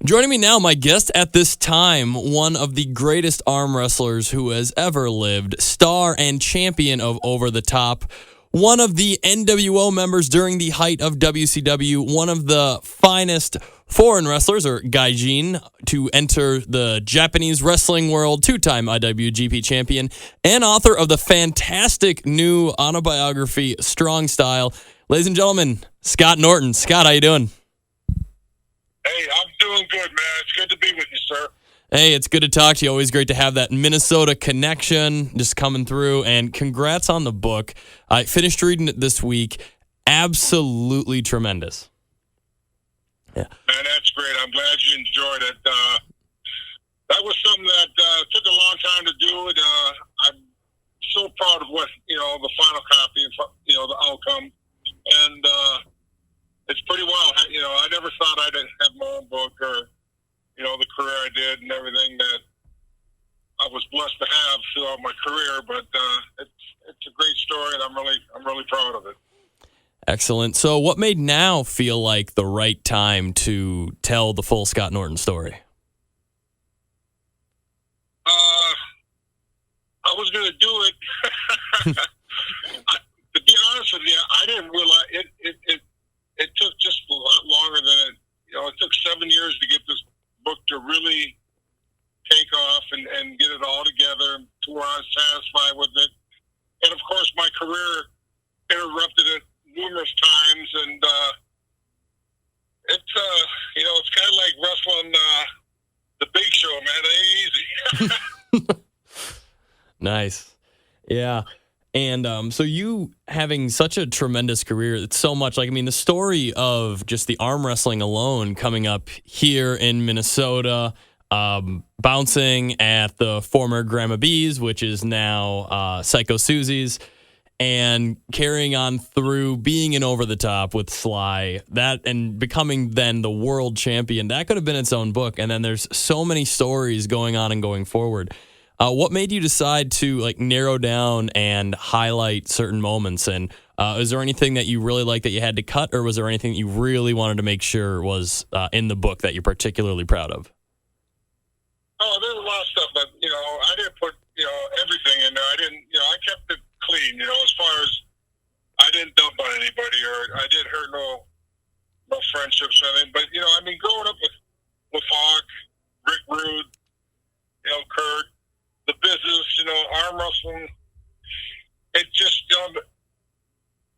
Joining me now, my guest at this time, one of the greatest arm wrestlers who has ever lived, star and champion of Over the Top, one of the NWO members during the height of WCW, one of the finest foreign wrestlers, or gaijin, to enter the Japanese wrestling world, two-time IWGP champion, and author of the fantastic new autobiography, Strong Style. Ladies and gentlemen, Scott Norton. Scott, how you doing? Hey, I'm doing good, man. It's good to be with you, sir. Hey, it's good to talk to you. Always great to have that Minnesota connection just coming through. And congrats on the book. I finished reading it this week. Absolutely tremendous. Yeah. Man, that's great. I'm glad you enjoyed it. That was something that took a long time to do. I'm so proud of what, the final copy, the outcome. And it's pretty wild. I never thought I'd have my own book or, the career I did and everything that I was blessed to have throughout my career. But it's a great story, and I'm really proud of it. Excellent. So what made now feel like the right time to tell the full Scott Norton story? I was going to do it. To be honest with you, I didn't realize it took just a lot longer than it took 7 years to get this book to really take off and get it all together to where I was satisfied with it. And of course, my career interrupted it numerous times, and it's kind of like wrestling the Big Show, man. It ain't easy. Nice. Yeah. And so you having such a tremendous career, it's so much like, the story of just the arm wrestling alone coming up here in Minnesota, bouncing at the former Grandma B's, which is now Psycho Susie's, and carrying on through being an Over the Top with Sly, that and becoming then the world champion. That could have been its own book. And then there's so many stories going on and going forward. What made you decide to narrow down and highlight certain moments? And is there anything that you really liked that you had to cut, or was there anything that you really wanted to make sure was in the book that you're particularly proud of? Oh, there's a lot of stuff that, I didn't put, everything in there. I didn't, I kept it clean, as far as I didn't dump on anybody or I didn't hurt no friendships or anything. But, growing up with Hawk, Rick Rude, Kurt, the business, arm wrestling, it just,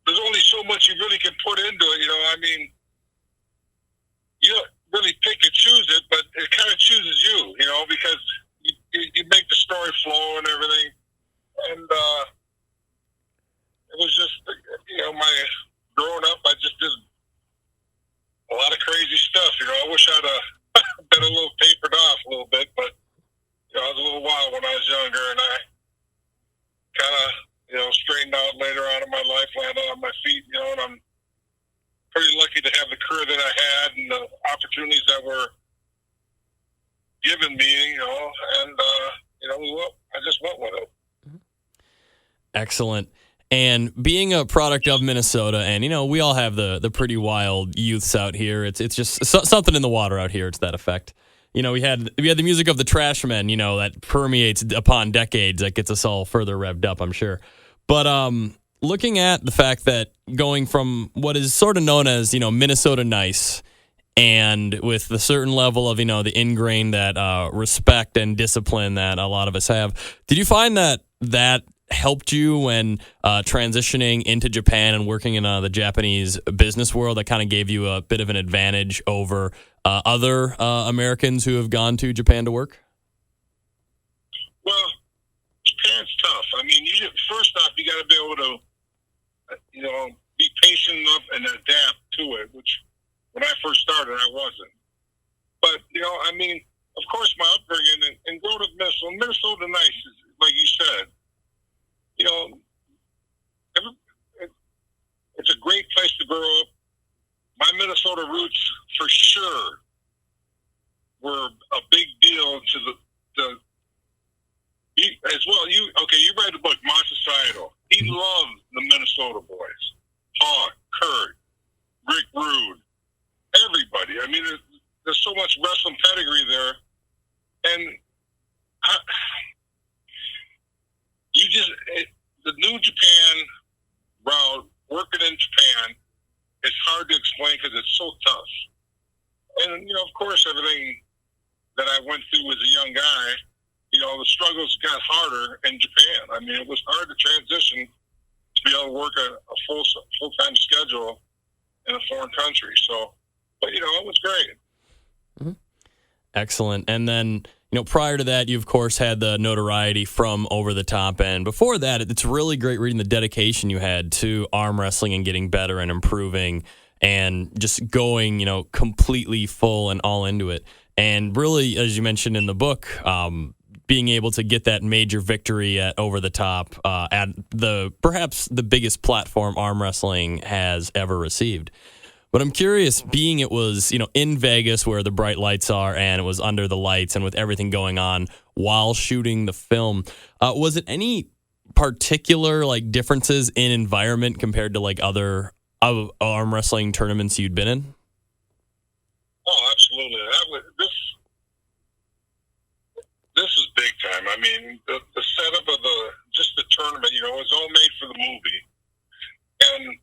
there's only so much you really can put into it, you don't really pick and choose it, but it kind of chooses you, because you make the story flow and everything. And it was just, my growing up, I just did a lot of crazy stuff, I wish I'd been a little tapered off a little bit, but I was a little wild when I was younger, and I kind of, straightened out later on in my life, landed on my feet, and I'm pretty lucky to have the career that I had and the opportunities that were given me, and, I just went with it. Excellent. And being a product of Minnesota, and, we all have the pretty wild youths out here. It's just something in the water out here. It's that effect. We had the music of the Trashmen, that permeates upon decades, that gets us all further revved up, I'm sure. But looking at the fact that going from what is sort of known as, Minnesota nice, and with the certain level of, the ingrained that respect and discipline that a lot of us have, did you find that helped you when transitioning into Japan and working in the Japanese business world, that kind of gave you a bit of an advantage over other Americans who have gone to Japan to work? Well, Japan's tough. First off, you got to be able to, be patient enough and adapt to it, which when I first started, I wasn't. But, of course, my upbringing and growing up in Minnesota nice, like you said, it's a great place to grow up. My Minnesota roots, for sure, were a big deal to the as well. You read the book, Masa Saito. He loved the Minnesota boys. Hawk, Kurt, Rick Rude, everybody. There's so much wrestling wrestling pedigree there, and the New Japan route, working in Japan, is hard to explain because it's so tough. And, you know, of course, everything that I went through as a young guy, you know, the struggles got harder in Japan. I mean, it was hard to transition to be able to work a full-time schedule in a foreign country. So, but, you know, it was great. Mm-hmm. Excellent. And then, you know, prior to that, you, of course, had the notoriety from Over the Top. And before that, it's really great reading the dedication you had to arm wrestling and getting better and improving and just going, you know, completely full and all into it. And really, as you mentioned in the book, being able to get that major victory at Over the Top at perhaps the biggest platform arm wrestling has ever received. But I'm curious, being it was, you know, in Vegas where the bright lights are and it was under the lights and with everything going on while shooting the film, was it any particular like differences in environment compared to like other arm wrestling tournaments you'd been in? Oh, absolutely. This is big time. I mean, the setup of the tournament, you know, it was all made for the movie. And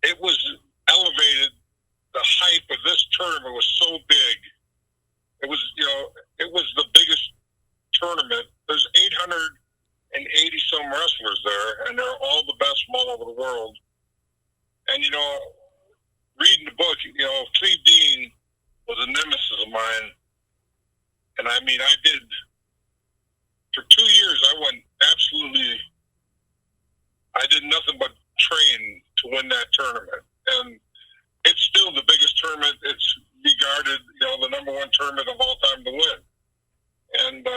it was elevated. The hype of this tournament was so big. It was, you know, it was the biggest tournament. There's 880 some wrestlers there, and they're all the best from all over the world. And, you know, reading the book, you know, Cleve Dean was a nemesis of mine. And I mean, for 2 years, I did nothing but train to win that tournament. And it's still the biggest tournament. It's regarded, you know, the number one tournament of all time to win. And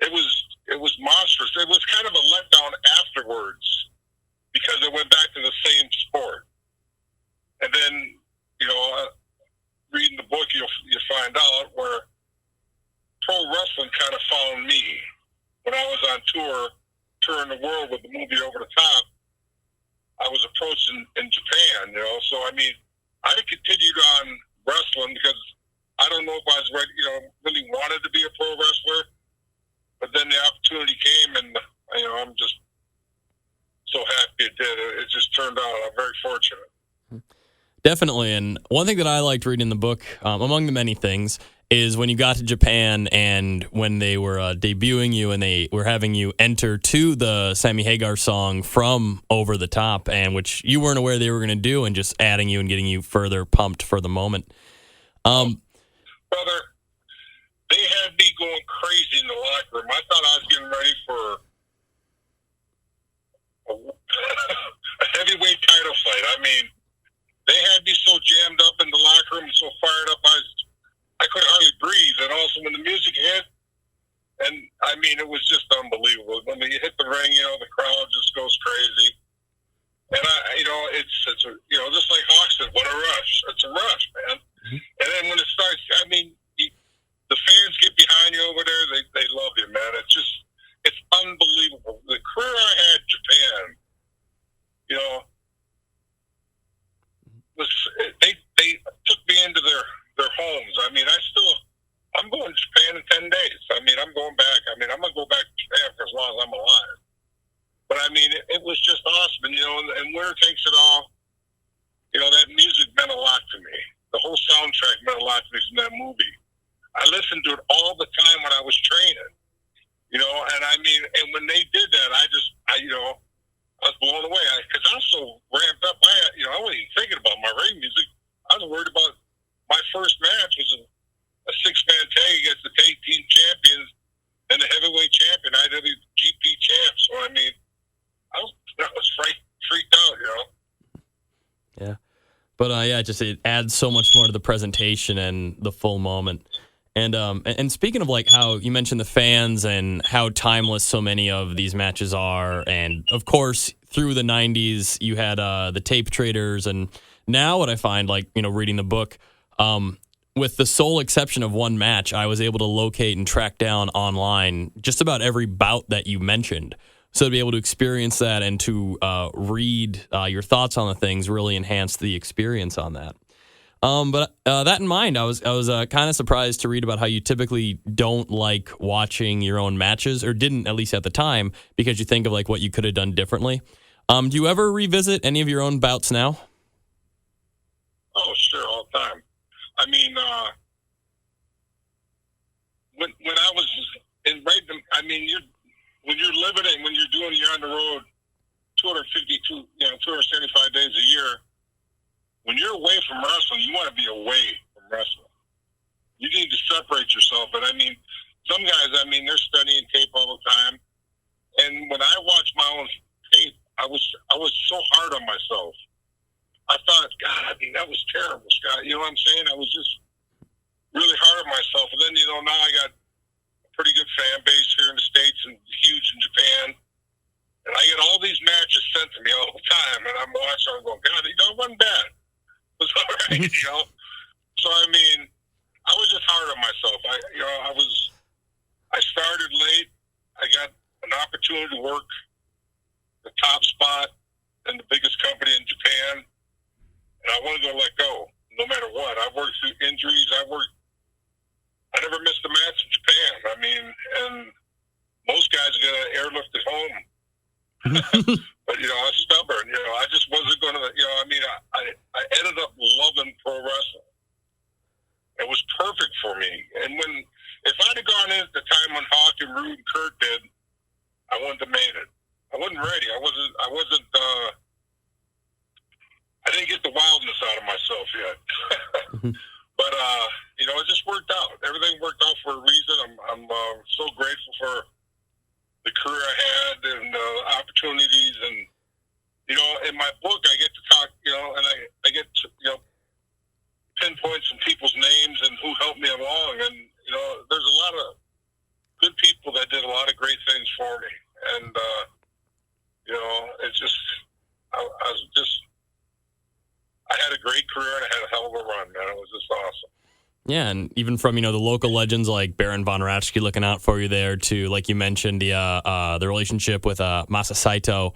it was monstrous. It was kind of a letdown afterwards because it went back to the same sport. And then, you know, reading the book, you'll find out where pro wrestling kind of found me when I was on touring the world with the movie Over the Top. I was approached in Japan, you know. So I mean, I continued on wrestling because I don't know if I was ready, you know, really wanted to be a pro wrestler, but then the opportunity came, and you know, I'm just so happy it did. It just turned out. I'm very fortunate. Definitely. And one thing that I liked reading the book, among the many things, is when you got to Japan and when they were debuting you and they were having you enter to the Sammy Hagar song from Over the Top, and which you weren't aware they were going to do, and just adding you and getting you further pumped for the moment. Brother, they had me going crazy in the locker room. I thought I was getting ready for a heavyweight title fight. I mean, they had me so jammed up in the locker room, so fired up, I couldn't hardly breathe. And also when the music hit, and I mean, it was just unbelievable. When you hit the ring, you know, the crowd just goes crazy. And you know, it's you know, just like Hawk said, what a rush. It's a rush, man. Mm-hmm. And then when it starts, I mean, the fans get behind you over there. They love you, man. It's unbelievable. The career I had in Japan, you know, they took me into their homes. I mean, I'm going to Japan in 10 days. I mean, I'm going back. I mean, I'm going to go back to Japan for as long as I'm alive. But I mean, it was just awesome. And, you know, and Winner Takes It All, you know, that music meant a lot to me. The whole soundtrack meant a lot to me from that movie. I listened to it all the time when I was training, you know, and I mean, and when they did that, you know, I was blown away because I was so ramped up. I wasn't even thinking about my ring music. I was worried about my first match was a 6-man tag against the tag team champions and the heavyweight champion, IWGP champ. So I mean, I was freaked out, you know. Yeah, but just it adds so much more to the presentation and the full moment. And speaking of like how you mentioned the fans and how timeless so many of these matches are, and of course through the 90s you had the tape traders, and now what I find, like, you know, reading the book, with the sole exception of one match, I was able to locate and track down online just about every bout that you mentioned. So to be able to experience that and to read your thoughts on the things really enhanced the experience on that. But that in mind, I was kind of surprised to read about how you typically don't like watching your own matches, or didn't, at least at the time, because you think of like what you could have done differently. Do you ever revisit any of your own bouts now? Oh, sure, all the time. I mean, when I was in when you're living it, when you're on the road 275 days a year, when you're away from wrestling, you want to be away from wrestling. You need to separate yourself. But I mean, some guys, they're studying tape all the time. And when I watched my own tape, I was so hard on myself. I thought, God, that was terrible, Scott. You know what I'm saying? I was just really hard on myself. And then, now I got a pretty good fan base here in the States and huge in Japan. And I get all these matches sent to me all the time. And I'm watching, I'm going, God, it wasn't bad. It was all right, So, I was just hard on myself. I started late. I got an opportunity to work the top spot in the biggest company in Japan. And I wasn't going to let go, no matter what. I worked through injuries. I never missed a match in Japan. And most guys are going to airlift at home. But, I was stubborn. I just wasn't going to, I ended up loving pro wrestling. It was perfect for me. And if I'd have gone in at the time when Hawk and Rude and Kurt did, I wouldn't have made it. I wasn't ready. I didn't get the wildness out of myself yet. But, it just worked out. Everything worked out for a reason. I'm so grateful for the career I had and opportunities. And, in my book, I get to talk, and I get to, pinpoint some people's names and who helped me along. And, there's a lot of good people that did a lot of great things for me. And, it's just, I had a great career and I had a hell of a run, man. It was just awesome. Yeah, and even from, the local legends like Baron Von Raschke looking out for you there to, like you mentioned, the relationship with Masa Saito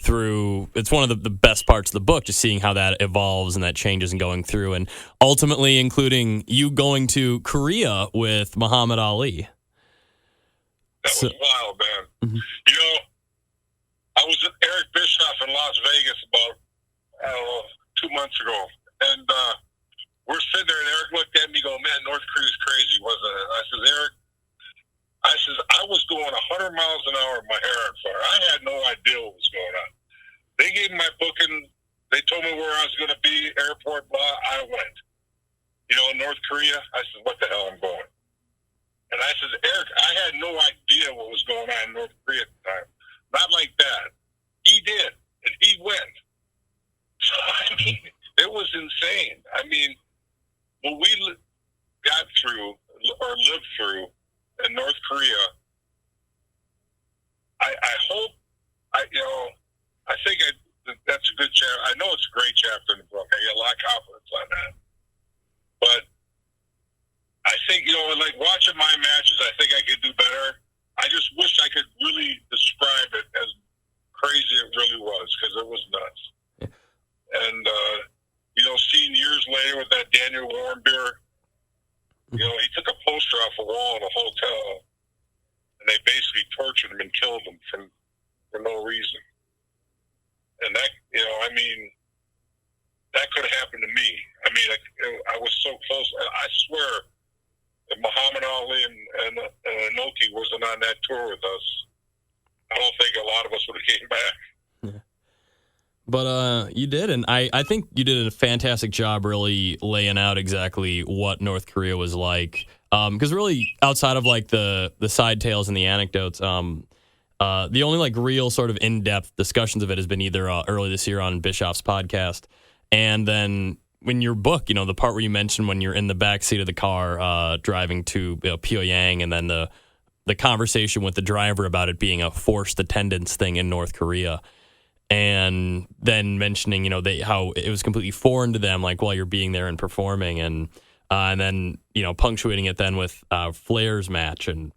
it's one of the best parts of the book, just seeing how that evolves and that changes and going through, and ultimately including you going to Korea with Muhammad Ali. That was wild, man. Mm-hmm. I was at Eric Bischoff in Las Vegas about, 2 months ago, and we're sitting there, and Eric looked at me going, man, North Korea's crazy, wasn't it? I said, Eric, I was going 100 miles an hour with my hair on fire. I had no idea what was going on. They gave me my booking. They told me where I was going to be, airport, blah. I went. North Korea, I said, what the hell, I'm going. And I said, Eric, I had no idea what was going on in North Korea at the time. Not like that. He did, and he went. So, it was insane. What we got through or lived through in North Korea, I hope, I think that's a good chapter. I know it's a great chapter in the book. I get a lot of confidence on that. But I think, like watching my matches, I think I could do better. I just wish I could really describe it as crazy it really was, because it was nuts. Yeah. And, seeing years later with that Daniel Warren beer, he took a poster off a wall in a hotel, and they basically tortured him and killed him for no reason. And that, that could have happened to me. I was so close. I swear, if Muhammad Ali and Inoki wasn't on that tour with us, I don't think a lot of us would have came back. Yeah. But you did, and I think you did a fantastic job really laying out exactly what North Korea was like. Because really, outside of like the side tales and the anecdotes, the only like real sort of in-depth discussions of it has been either early this year on Bischoff's podcast, and then in your book, the part where you mentioned when you're in the backseat of the car driving to Pyongyang, and then the conversation with the driver about it being a forced attendance thing in North Korea. And then mentioning, how it was completely foreign to them, like while you're being there and performing, and then punctuating it then with Flair's match, and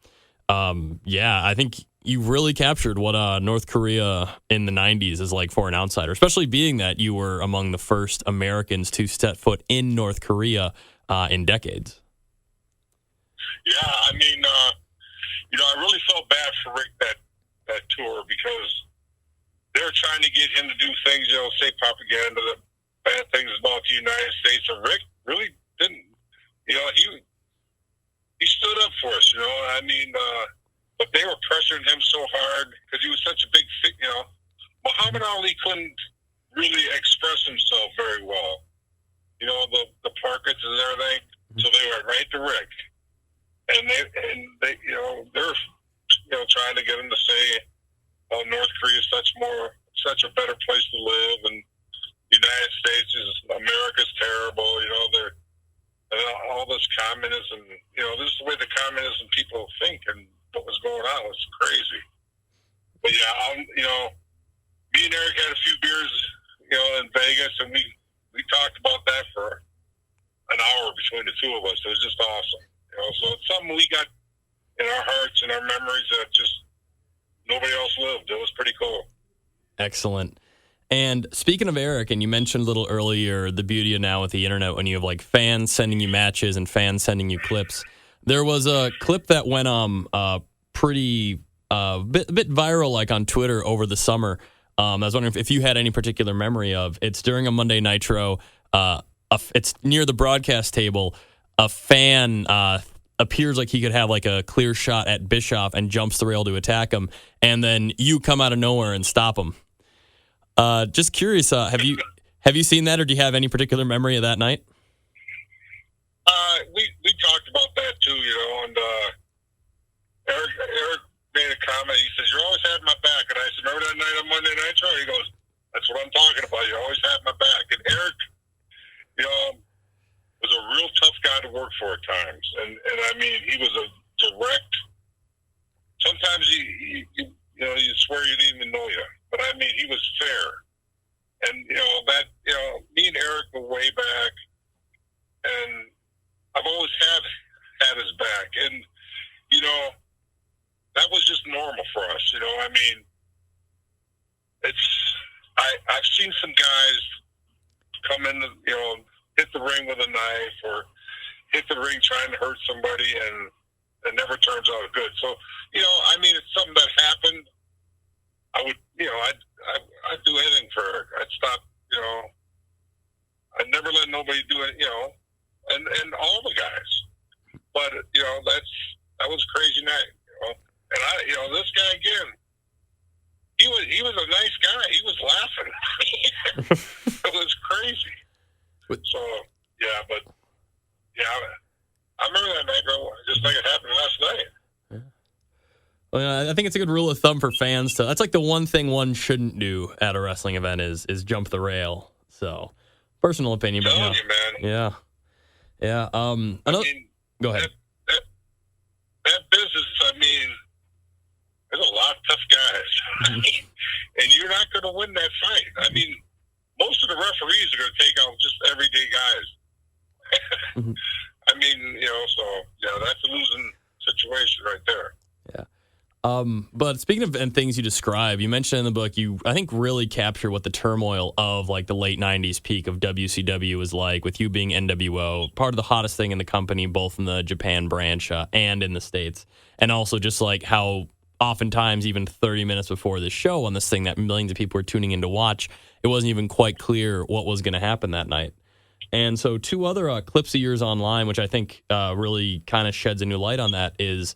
I think you really captured what North Korea in the 90s is like for an outsider, especially being that you were among the first Americans to step foot in North Korea in decades. Yeah, I mean, I really felt bad for Rick that tour because they were trying to get him to do things, say propaganda, the bad things about the United States, and Rick really didn't. He stood up for us, I mean, but they were pressuring him so hard because he was such a big figure. Muhammad Ali couldn't really express himself very well. The pockets and everything. So they went right to Rick, and they they're trying to get him to say, "Oh, North Korea is such a better place to live, and the United States America's terrible." They're all this communism. This is the way the communism people think, and what was going on was crazy. But yeah, me and Eric had a few beers, in Vegas, and we talked about that for an hour between the two of us. It was just awesome. So it's something we got in our hearts and our memories that just nobody else lived. It was pretty cool. Excellent. And speaking of Eric, and you mentioned a little earlier the beauty of now with the internet when you have like fans sending you matches and fans sending you clips. There was a clip that went pretty bit viral like on Twitter over the summer. I was wondering if you had any particular memory of. It's during a Monday Nitro. It's near the broadcast table. A fan appears like he could have like a clear shot at Bischoff and jumps the rail to attack him, and then you come out of nowhere and stop him. Just curious, have you seen that, or do you have any particular memory of that night? We talked about that too, and Eric made a comment. He says, "You always had my back," and I said, "Remember that night on Monday Nitro?" He goes, "That's what I'm talking about. You always had my back." And Eric, was a real tough guy to work for at times, and I mean, he was a direct. Sometimes you swear you didn't even know you, but I mean, he was fair, and me and Eric were way back, and I've always had his back, and that was just normal for us. I mean, I've seen some guys come in, hit the ring with a knife or hit the ring trying to hurt somebody, and it never turns out good. So, I mean, it's something that happened. I would, I'd do anything for her. I'd stop, I'd never let nobody do it, and all the guys. But, that was a crazy night, And this guy again, he was a nice guy. He was laughing. It was crazy. So, I remember that night, bro, just like it happened last night. Yeah. Well, I think it's a good rule of thumb for fans that's like the one thing one shouldn't do at a wrestling event is jump the rail. So, personal opinion, but you, man. Yeah. Go ahead. That business, I mean, there's a lot of tough guys. And you're not going to win that fight. I mean, most of the referees are going to take out just everyday guys. I mean, that's a losing situation right there. Yeah. But speaking of and things you describe, you mentioned in the book, you, I think, really capture what the turmoil of like the late 90s peak of WCW was like, with you being NWO, part of the hottest thing in the company, both in the Japan branch and in the States. And also just like how oftentimes even 30 minutes before the show on this thing that millions of people were tuning in to watch, it wasn't even quite clear what was going to happen that night. And so two other clips of yours online, which I think really kind of sheds a new light on that, is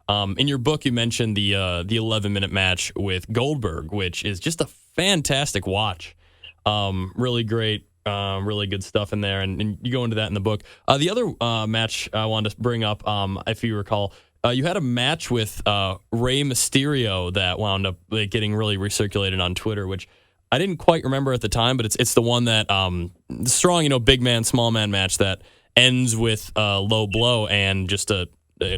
in your book you mentioned the 11-minute match with Goldberg, which is just a fantastic watch. Really great, really good stuff in there, and you go into that in the book. The other match I wanted to bring up, if you recall, you had a match with Rey Mysterio that wound up getting really recirculated on Twitter, which I didn't quite remember at the time, but it's the one that the strong, big man, small man match that ends with a low blow and just a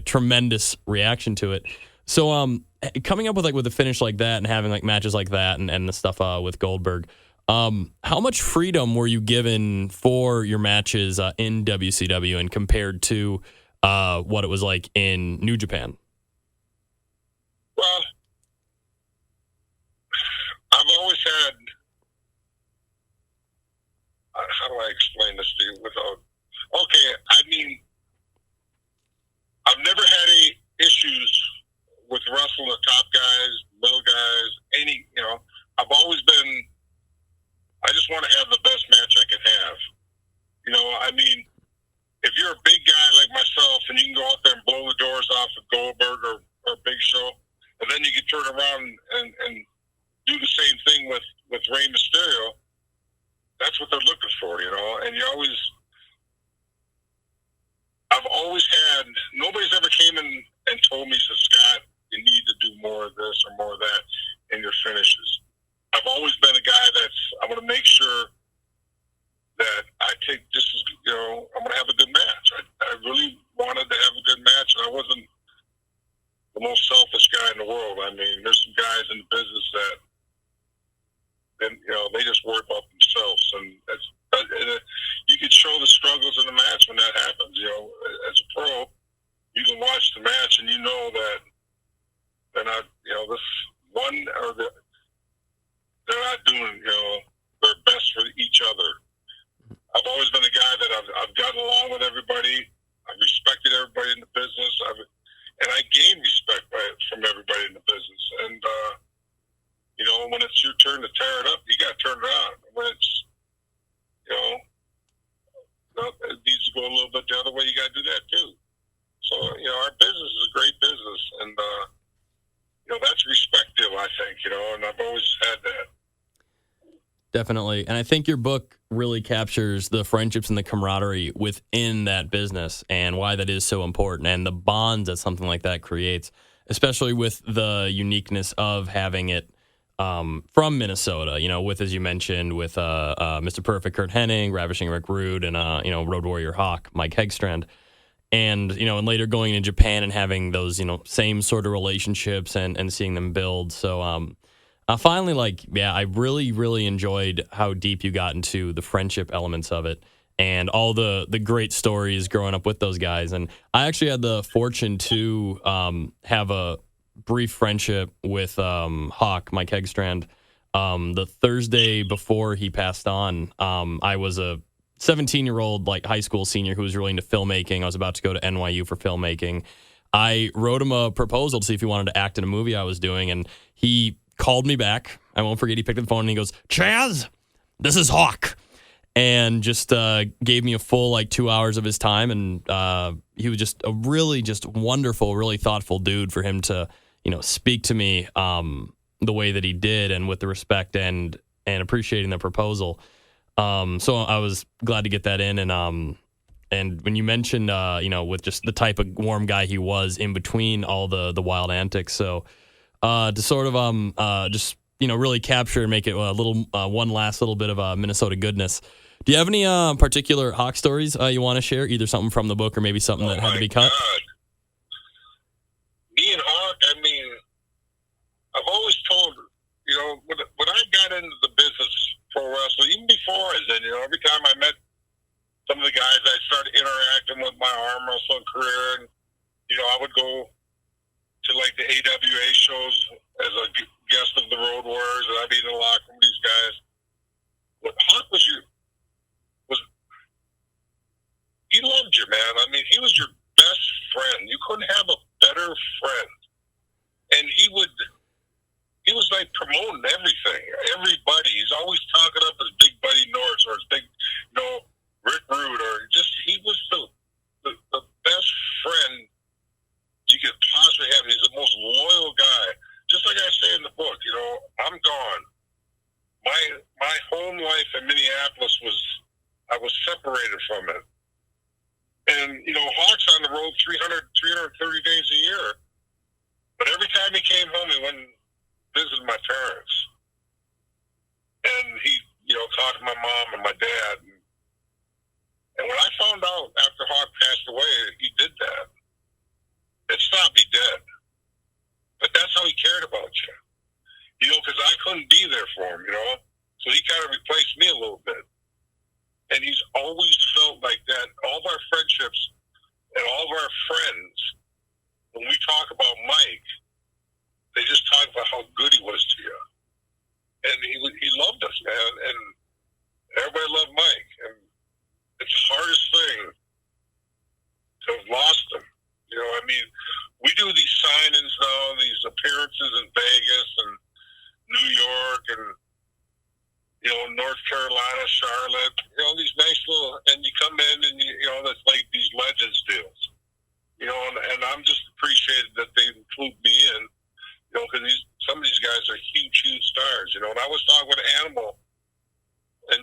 tremendous reaction to it. So coming up with a finish like that and having like matches like that and the stuff with Goldberg, how much freedom were you given for your matches in WCW and compared to what it was like in New Japan? Well, do I explain this to you without? Okay, I mean, I've never had any issues with wrestling the top guys, middle guys, I've always been, I just want to have the best match I can have. I mean, if you're a big guy like myself and you can go out there and blow the doors off of Goldberg or Big Show, and then you can turn around and do the same thing with Rey Mysterio, that's what they're looking for, and I've always had, nobody's ever came in and told me, said, Scott, you need to do more of this or more of that in your finishes. I've always been a guy I want to make sure that I take this as, I'm going to have a good match. I really wanted to have a good match, and I wasn't the most selfish guy in the world. I mean, there's some guys in the business that, they just worry about themselves, and you can show the struggles in the match when that happens. As a pro, you can watch the match and you know that they're not, this one or they're not doing, their best for each other. I've always been a guy that I've gotten along with everybody. I've respected everybody in the business. And I gain respect from everybody in the business. And, when it's your turn to tear it up, you got to turn it on. When it's, it needs to go a little bit the other way, you got to do that too. So, our business is a great business. And, that's respectful, I think, and I've always had that. Definitely. And I think your book really captures the friendships and the camaraderie within that business and why that is so important and the bonds that something like that creates, especially with the uniqueness of having it from Minnesota, with, as you mentioned, with Mr. Perfect, Kurt Hennig, Ravishing Rick Rude, and, Road Warrior Hawk, Mike Hegstrand. And, and later going to Japan and having those, same sort of relationships and seeing them build. So, finally, I really, really enjoyed how deep you got into the friendship elements of it and all the great stories growing up with those guys. And I actually had the fortune to have a brief friendship with Hawk, Mike Hegstrand. The Thursday before he passed on, I was a 17-year-old high school senior who was really into filmmaking. I was about to go to NYU for filmmaking. I wrote him a proposal to see if he wanted to act in a movie I was doing, and he called me back. I won't forget, he picked up the phone and he goes, Chaz, this is Hawk. And just gave me a full 2 hours of his time. And he was just a really just wonderful, really thoughtful dude for him to, speak to me the way that he did and with the respect and appreciating the proposal. So I was glad to get that in. And when you mentioned, with just the type of warm guy he was in between all the wild antics. So to sort of just, really capture and make it a little one last little bit of Minnesota goodness. Do you have any particular Hawk stories you want to share? Either something from the book or maybe something that had to be cut? God. Me and Hawk, I mean, I've always told, when I got into the business pro wrestling, even before I was in, every time I met some of the guys, I started interacting with my arm wrestling career, and I would go to the AWA shows as a guest of the Road Warriors, and I'd be in the locker room with these guys. But Hawk he loved you, man. I mean, he was your best friend. You couldn't have a better friend. And he was promoting everything. Everybody. He's always talking up his big buddy Norris or his big, Rick Rude, or just, he was the best friend you could possibly have. He's the most loyal guy. Just like I say in the book, I'm gone. My home life in Minneapolis I was separated from it. And, Hawk's on the road 330 days a year. But every time he came home, he went and visited my parents. And he, talked to my mom and my dad. And when I found out after Hawk passed away, he did that. It stopped me dead. But that's how he cared about you. Because I couldn't be there for him, So he kind of replaced me a little bit. And he's always felt like that. All of our friendships and all of our friends, when we talk about Mike, they just talk about how good he was to you. And he loved us, man. And everybody loved Mike. And mean, we do these signings now, these appearances in Vegas and New York and, you know, North Carolina, Charlotte, you know, these nice little, and you come in and, you know, that's like these Legends deals. You know, and I'm just appreciated that they include me in, you know, because some of these guys are huge, huge stars, you know. And I was talking with Animal in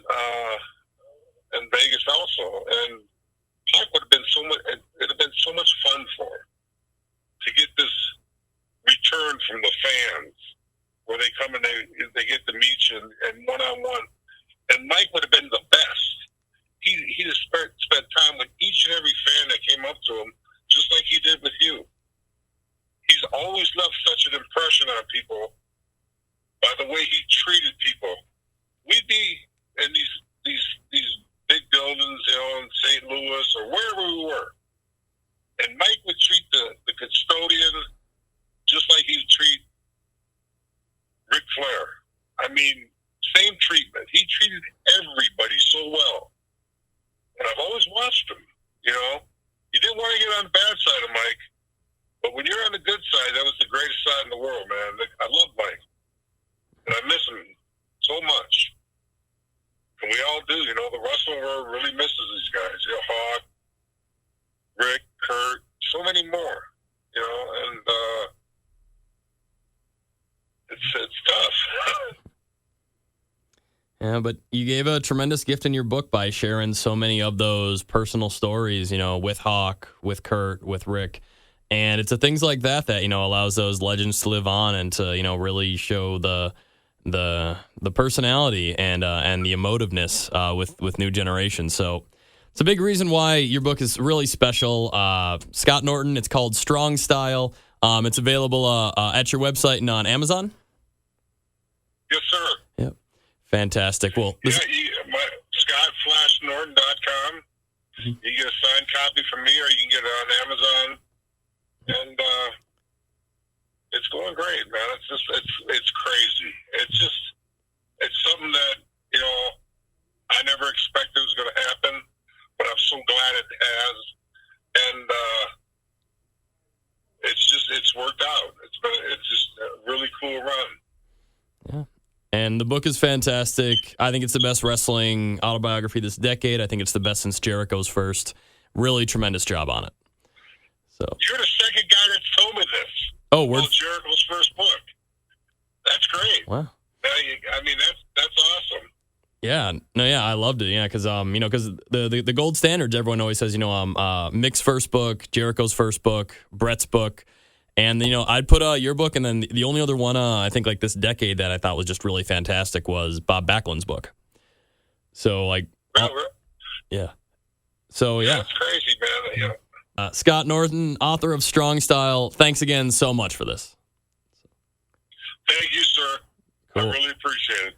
Vegas also, and it would have been so much. It would have been so much fun for him to get this return from the fans, where they come and they get to meet you and one on one. And Mike would have been the best. He just spent time with each and every fan that came up to him, just like he did with you. He's always left such an impression on people by the way he treated people. We'd be in these big buildings, you know, in St. Louis or wherever we were, and Mike would treat the custodian just like he'd treat Ric Flair. I mean, same treatment. He treated everybody so well, and I've always watched him. You know, you didn't want to get on the bad side of Mike, but when you're on the good side, that was the greatest side in the world, man. I love Mike, and I miss him so much. And we all do, you know, the wrestling world really misses these guys. You know, Hawk, Rick, Kurt, so many more, you know, and it's tough. Yeah, but you gave a tremendous gift in your book by sharing so many of those personal stories, you know, with Hawk, with Kurt, with Rick. And it's the things like that that, you know, allows those legends to live on and to, you know, really show the personality and the emotiveness with new generations. So it's a big reason why your book is really special. Scott Norton, it's called Strong Style. It's available at your website and on Amazon. Yes, sir. Yep. Fantastic. Well, ScottNorton.com. You can get a signed copy from me, or you can get it on Amazon. And it's going great, man. It's crazy. It's something that, you know, I never expected was going to happen, but I'm so glad it has. And it's worked out. It's just a really cool run. Yeah. And the book is fantastic. I think it's the best wrestling autobiography this decade. I think it's the best since Jericho's first. Really tremendous job on it. So you're the second guy that's told me this. Oh, we're Jericho's first book. That's great. Wow. I mean, that's awesome. Yeah. No, yeah, I loved it. Yeah, because you know, because the gold standards, everyone always says, you know, Mick's first book, Jericho's first book, Brett's book. And, you know, I'd put your book, and then the only other one, I think, like this decade that I thought was just really fantastic was Bob Backlund's book. So, like, yeah. So, yeah. That's crazy, man. Yeah. Scott Norton, author of Strong Style, thanks again so much for this. Thank you, sir. Cool. I really appreciate it.